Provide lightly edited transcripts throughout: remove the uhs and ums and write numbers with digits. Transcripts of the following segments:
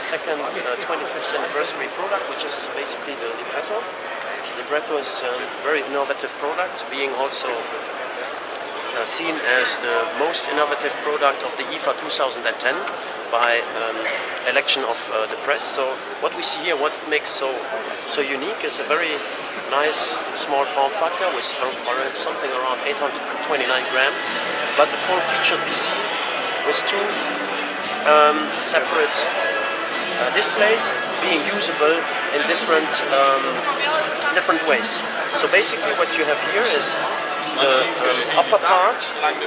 second 25th anniversary product, which is basically the Libretto. Libretto is a very innovative product, being also seen as the most innovative product of the IFA 2010 by election of the press. So what we see here, what makes so unique, is a very nice small form factor with something around 829 grams, but the full-featured PC with two separate displays being usable in different ways. So basically what you have here is the upper part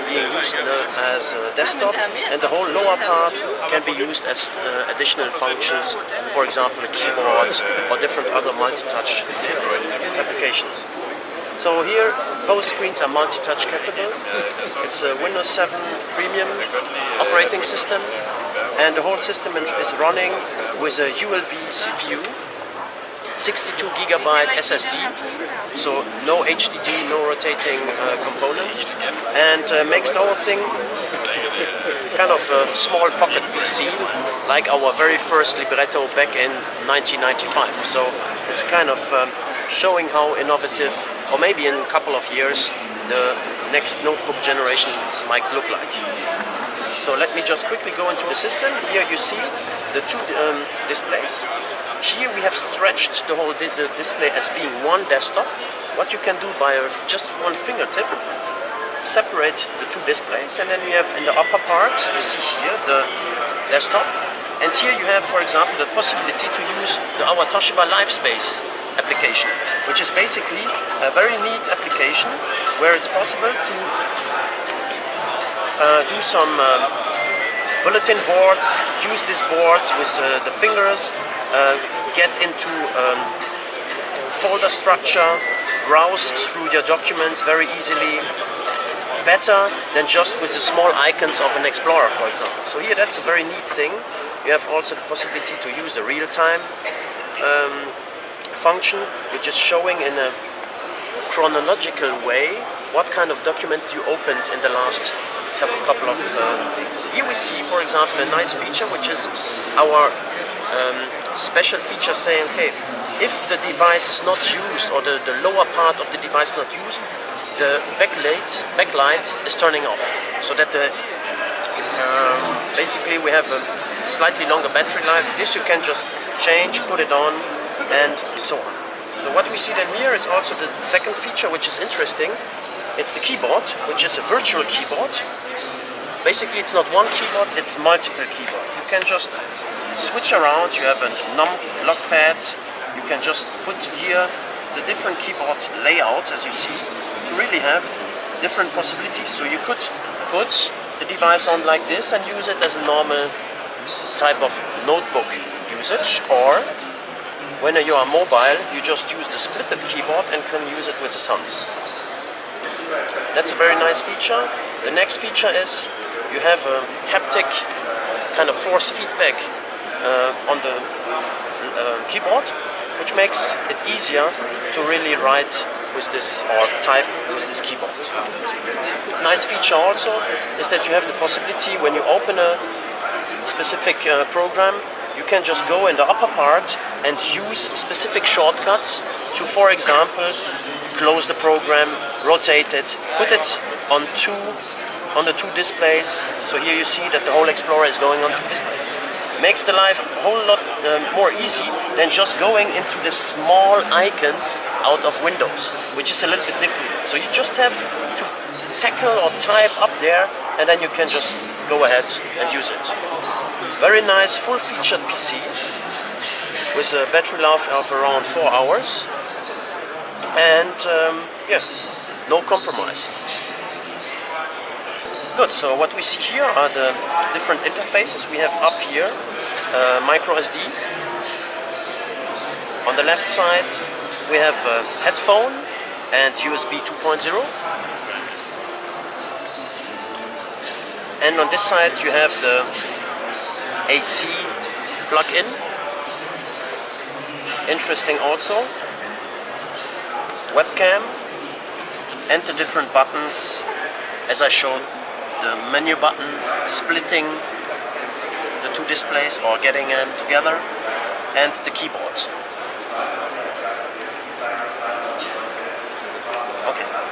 being used as a desktop, and the whole lower part can be used as additional functions, for example a keyboard or different other multi-touch applications. So here both screens are multi-touch capable. It's a Windows 7 Premium operating system, and the whole system is running with a ULV CPU, 62GB SSD, so no HDD, no rotating components, and makes the whole thing kind of a small pocket PC, like our very first Libretto back in 1995. So it's kind of showing how innovative, or maybe in a couple of years, the next notebook generations might look like. So let me just quickly go into the system. Here you see the two displays. Here we have stretched the whole display as being one desktop. What you can do by just one fingertip, separate the two displays, and then you have in the upper part, you see here the desktop, and here you have, for example, the possibility to use our Toshiba Livespace application, which is basically a very neat application where it's possible to do some bulletin boards, use these boards with the fingers, get into folder structure, browse through your documents very easily, better than just with the small icons of an Explorer, for example. So here that's a very neat thing. You have also the possibility to use the real-time function, which is showing in a chronological way what kind of documents you opened in the last couple of weeks. Here we see, for example, a nice feature, which is our special feature saying, okay, if the device is not used, or the lower part of the device is not used, the backlight is turning off, so that basically we have a slightly longer battery life. This you can just change, put it on, and so on. So what we see then here is also the second feature, which is interesting. It's the keyboard, which is a virtual keyboard. Basically it's not one keyboard, it's multiple keyboards. You can just switch around. You have a lock pad. You can just put here the different keyboard layouts, as you see, to really have different possibilities. So you could put the device on like this and use it as a normal type of notebook usage, or when you are mobile, you just use the splitted keyboard and can use it with the thumbs. That's a very nice feature. The next feature is you have a haptic kind of force feedback on the keyboard, which makes it easier to really write with this, or type with this keyboard. Nice feature also is that you have the possibility, when you open a specific program, you can just go in the upper part and use specific shortcuts to, for example, close the program, rotate it, put it on the two displays. So here you see that the whole Explorer is going on two displays. Makes the life a whole lot more easy than just going into the small icons out of Windows, which is a little bit difficult. So you just have to tackle or type up there, and then you can just go ahead and use it. Very nice full-featured PC with a battery life of around 4 hours, and yes, no compromise. Good, so what we see here are the different interfaces. We have up here micro SD. On the left side we have a headphone and USB 2.0. And on this side you have the AC plug-in. Interesting also. Webcam and the different buttons, as I showed, the menu button, splitting the two displays or getting them together, and the keyboard. Okay.